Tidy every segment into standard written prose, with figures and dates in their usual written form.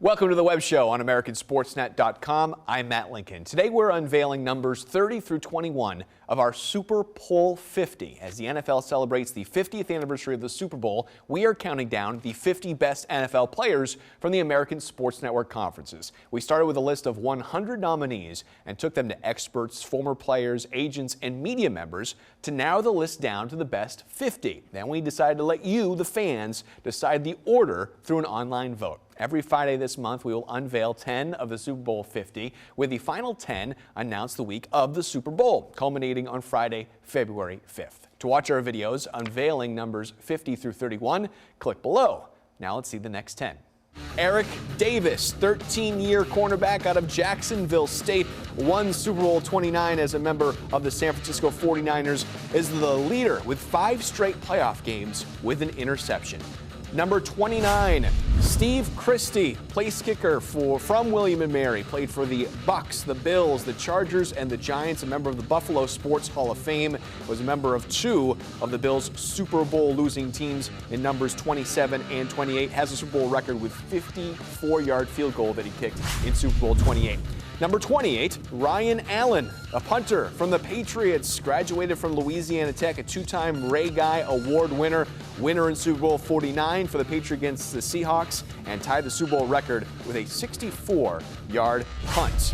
Welcome to the web show on AmericanSportsNet.com. I'm Matt Lincoln. Today we're unveiling numbers 30 through 21 of our Super Bowl 50. As the NFL celebrates the 50th anniversary of the Super Bowl, we are counting down the 50 best NFL players from the American Sports Network conferences. We started with a list of 100 nominees and took them to experts, former players, agents, and media members to narrow the list down to the best 50. Then we decided to let you, the fans, decide the order through an online vote. Every Friday this month, we will unveil 10 of the Super Bowl 50, with the final 10 announced the week of the Super Bowl, culminating on Friday, February 5th. To watch our videos unveiling numbers 50 through 31, click below. Now let's see the next 10. Eric Davis, 13-year cornerback out of Jacksonville State, won Super Bowl 29 as a member of the San Francisco 49ers, is the leader with 5 straight playoff games with an interception. Number 29, Steve Christie, place kicker from William & Mary, played for the Bucs, the Bills, the Chargers, and the Giants, a member of the Buffalo Sports Hall of Fame, was a member of 2 of the Bills' Super Bowl losing teams in numbers 27 and 28, has a Super Bowl record with 54-yard field goal that he kicked in Super Bowl 28. Number 28, Ryan Allen, a punter from the Patriots, graduated from Louisiana Tech, a 2-time Ray Guy Award winner in Super Bowl 49 for the Patriots against the Seahawks, and tied the Super Bowl record with a 64-yard punt.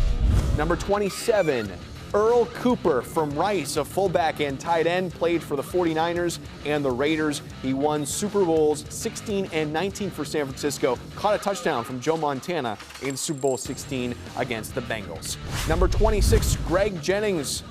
Number 27, Earl Cooper from Rice, a fullback and tight end, played for the 49ers and the Raiders. He won Super Bowls 16 and 19 for San Francisco, caught a touchdown from Joe Montana in Super Bowl 16 against the Bengals. Number 26, Greg Jennings,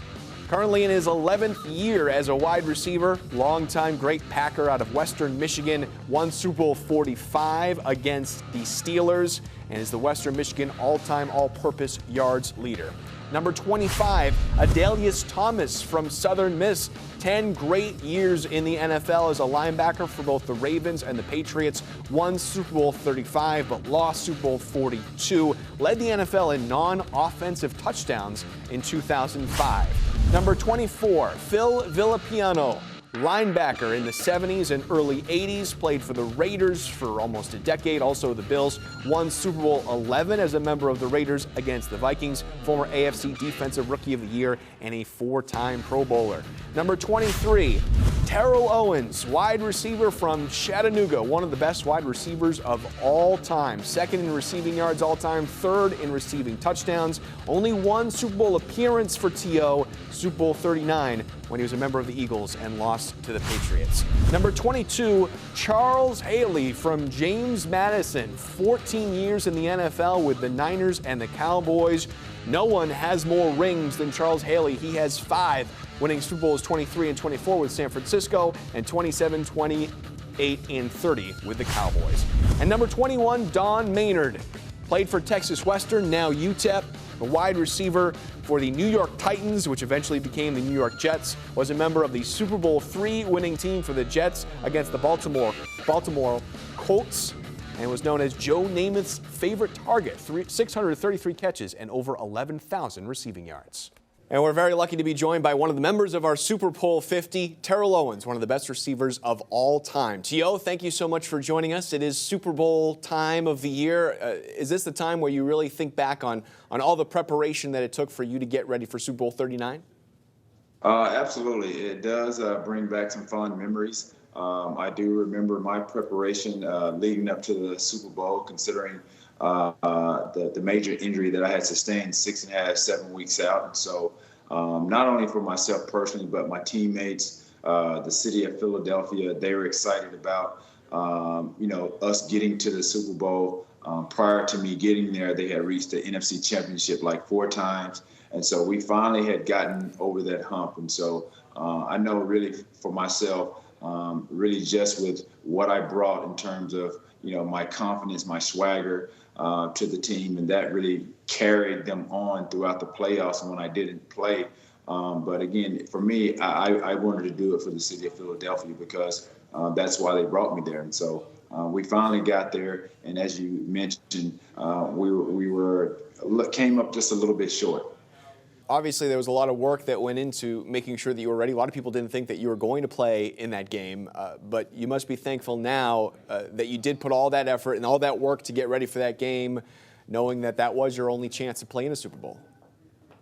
currently in his 11th year as a wide receiver, longtime great Packer out of Western Michigan, won Super Bowl 45 against the Steelers, and is the Western Michigan all-time all-purpose yards leader. Number 25, Adalius Thomas from Southern Miss, 10 great years in the NFL as a linebacker for both the Ravens and the Patriots, won Super Bowl 35 but lost Super Bowl 42, led the NFL in non-offensive touchdowns in 2005. Number 24, Phil Villapiano, linebacker in the 70s and early 80s, played for the Raiders for almost a decade, also the Bills, won Super Bowl 11 as a member of the Raiders against the Vikings, former AFC Defensive Rookie of the Year, and a 4-time Pro Bowler. Number 23, Terrell Owens, wide receiver from Chattanooga, one of the best wide receivers of all time, 2nd in receiving yards all time, 3rd in receiving touchdowns, only one Super Bowl appearance for T.O., Super Bowl 39, when he was a member of the Eagles and lost to the Patriots. Number 22, Charles Haley from James Madison, 14 years in the NFL with the Niners and the Cowboys. No one has more rings than Charles Haley. He has 5, winning Super Bowls 23 and 24 with San Francisco, and 27, 28, and 30 with the Cowboys. And number 21, Don Maynard, played for Texas Western, now UTEP, a wide receiver for the New York Titans, which eventually became the New York Jets, was a member of the Super Bowl 3 winning team for the Jets against the Baltimore Colts, and was known as Joe Namath's favorite target, 633 catches and over 11,000 receiving yards. And we're very lucky to be joined by one of the members of our Super Bowl 50, Terrell Owens, one of the best receivers of all time. T.O., thank you so much for joining us. It is Super Bowl time of the year. Is this the time where you really think back on all the preparation that it took for you to get ready for Super Bowl 39? Absolutely. It does bring back some fond memories. I do remember my preparation leading up to the Super Bowl, considering the major injury that I had sustained 6.5, 7 weeks out. And so not only for myself personally, but my teammates, the city of Philadelphia, they were excited about, us getting to the Super Bowl. Prior to me getting there, they had reached the NFC Championship like 4 times. And so we finally had gotten over that hump. And so I know really for myself, really just with what I brought in terms of, my confidence, my swagger to the team, and that really carried them on throughout the playoffs when I didn't play. But again, for me, I wanted to do it for the city of Philadelphia because that's why they brought me there. And so we finally got there, and as you mentioned, we came up just a little bit short. Obviously, there was a lot of work that went into making sure that you were ready. A lot of people didn't think that you were going to play in that game, but you must be thankful now that you did put all that effort and all that work to get ready for that game, knowing that that was your only chance to play in a Super Bowl.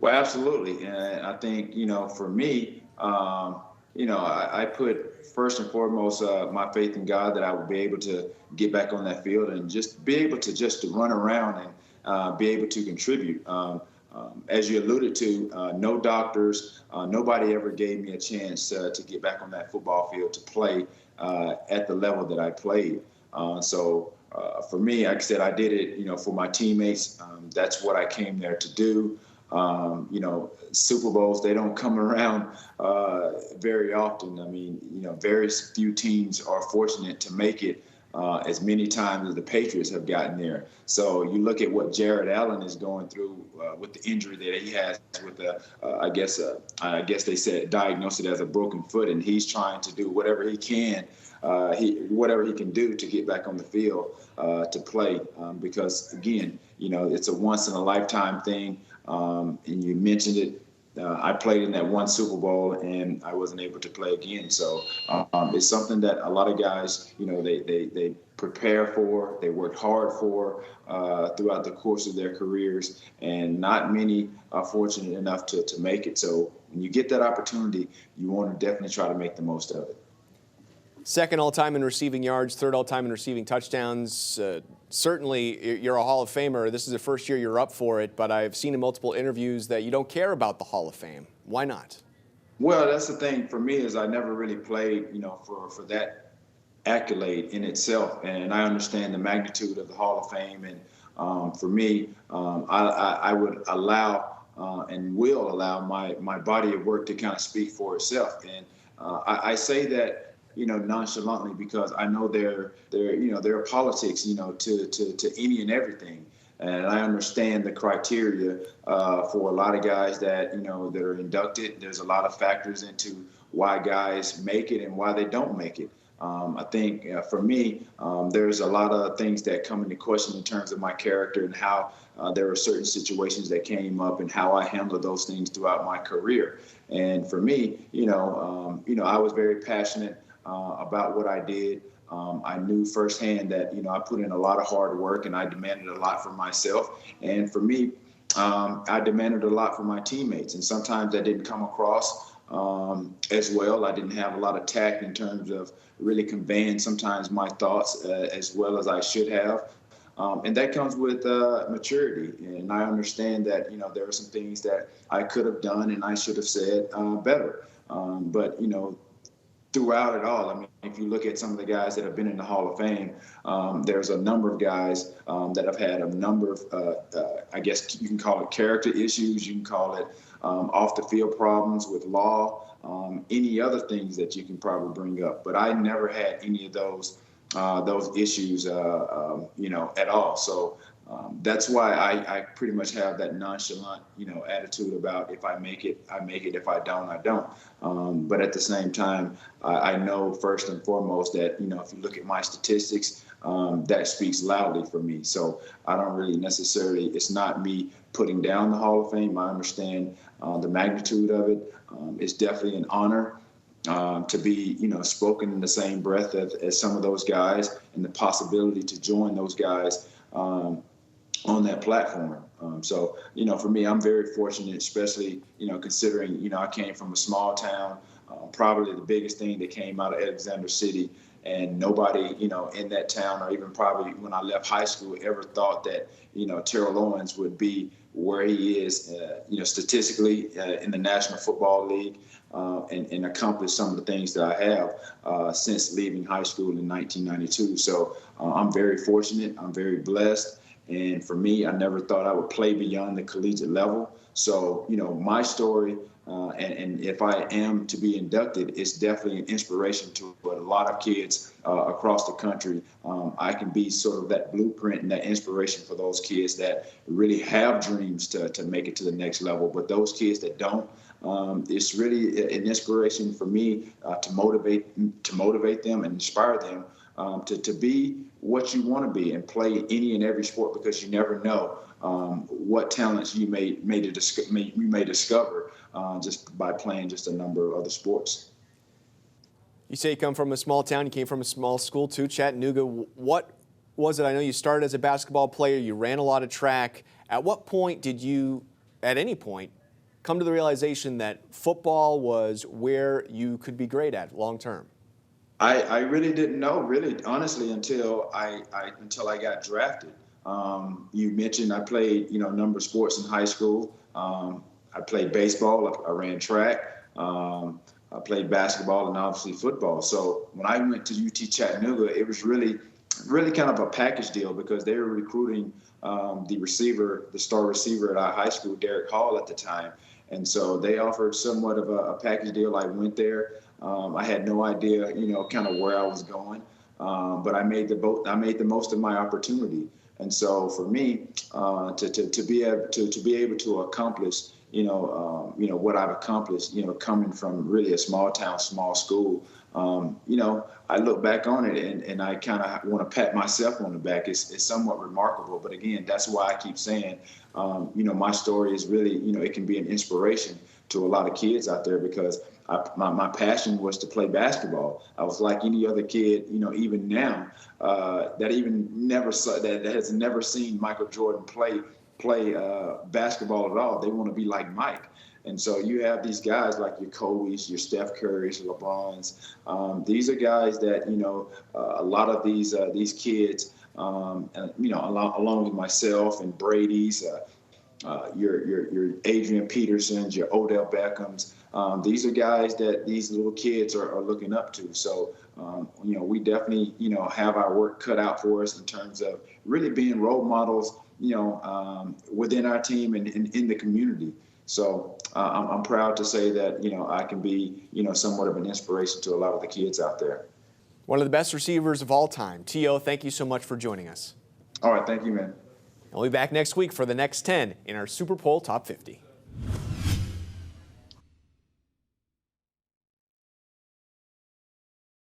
Well, absolutely. And I think, for me, I put first and foremost my faith in God that I would be able to get back on that field and just be able to run around and be able to contribute. As you alluded to, no doctors, nobody ever gave me a chance to get back on that football field to play at the level that I played. So for me, like I said, I did it, for my teammates. That's what I came there to do. Super Bowls, they don't come around very often. I mean, very few teams are fortunate to make it as many times as the Patriots have gotten there. So you look at what Jared Allen is going through with the injury that he has with the, I guess they said diagnosed it as a broken foot, and he's trying to do whatever he can, whatever he can do to get back on the field to play, because again, it's a once in a lifetime thing. And you mentioned it. I played in that one Super Bowl and I wasn't able to play again. So it's something that a lot of guys, they prepare for, they work hard for throughout the course of their careers, and not many are fortunate enough to make it. So when you get that opportunity, you want to definitely try to make the most of it. Second all-time in receiving yards, third all-time in receiving touchdowns. Certainly, you're a Hall of Famer. This is the first year you're up for it, but I've seen in multiple interviews that you don't care about the Hall of Fame. Why not? Well, that's the thing for me is I never really played, for that accolade in itself, and I understand the magnitude of the Hall of Fame. And for me, I would allow and will allow my body of work to kind of speak for itself. And I say that, nonchalantly, because I know there are politics, to any and everything. And I understand the criteria for a lot of guys that, that are inducted. There's a lot of factors into why guys make it and why they don't make it. I think for me, there's a lot of things that come into question in terms of my character and how there were certain situations that came up and how I handled those things throughout my career. And for me, I was very passionate about what I did. I knew firsthand that, I put in a lot of hard work and I demanded a lot from myself. And for me, I demanded a lot from my teammates. And sometimes that didn't come across as well. I didn't have a lot of tact in terms of really conveying sometimes my thoughts as well as I should have. And that comes with maturity. And I understand that, there are some things that I could have done and I should have said better. But, throughout it all, I mean, if you look at some of the guys that have been in the Hall of Fame, there's a number of guys that have had a number of, I guess you can call it character issues, you can call it off the field problems with law, any other things that you can probably bring up. But I never had any of those issues, at all. So that's why I pretty much have that nonchalant, attitude about if I make it, I make it. If I don't, I don't. But at the same time, I know first and foremost that, if you look at my statistics, that speaks loudly for me. So I don't really necessarily, it's not me putting down the Hall of Fame. I understand the magnitude of it. It's definitely an honor. To be, spoken in the same breath as some of those guys, and the possibility to join those guys on that platform. So, for me, I'm very fortunate, especially, considering, I came from a small town, probably the biggest thing that came out of Alexander City. And nobody, in that town, or even probably when I left high school, ever thought that, Terrell Owens would be where he is, statistically in the National Football League, and accomplish some of the things that I have since leaving high school in 1992. So I'm very fortunate. I'm very blessed. And for me, I never thought I would play beyond the collegiate level. So, my story, and if I am to be inducted, it's definitely an inspiration to a lot of kids across the country. I can be sort of that blueprint and that inspiration for those kids that really have dreams to make it to the next level. But those kids that don't, it's really an inspiration for me to motivate them and inspire them to be what you want to be and play any and every sport, because you never know what talents you may discover just by playing just a number of other sports. You say you come from a small town. You came from a small school too, Chattanooga. What was it? I know you started as a basketball player. You ran a lot of track. At what point did you, at any point, come to the realization that football was where you could be great at long term? I really didn't know, really, honestly, until I got drafted. You mentioned I played, a number of sports in high school. I played baseball. I ran track. I played basketball and obviously football. So when I went to UT Chattanooga, it was really kind of a package deal, because they were recruiting the star receiver at our high school, Derek Hall, at the time. And so they offered somewhat of a package deal. I went there. I had no idea, kind of where I was going, but I made the most of my opportunity. And so for me, to be able to accomplish, what I've accomplished, coming from really a small town, small school, I look back on it and I kind of want to pat myself on the back. It's somewhat remarkable, but again, that's why I keep saying, my story is really, it can be an inspiration to a lot of kids out there, because my passion was to play basketball. I was like any other kid, even now, that has never seen Michael Jordan play basketball at all. They want to be like Mike. And so you have these guys like your Kobe's, your Steph Curry's, LeBron's. These are guys that, a lot of these kids, along with myself and Brady's, your Adrian Petersons, your Odell Beckhams. These are guys that these little kids are looking up to. So, we definitely, have our work cut out for us in terms of really being role models, within our team and in the community. So I'm proud to say that, I can be, somewhat of an inspiration to a lot of the kids out there. One of the best receivers of all time. T.O., thank you so much for joining us. All right. Thank you, man. I'll be back next week for the next 10 in our Super Bowl Top 50.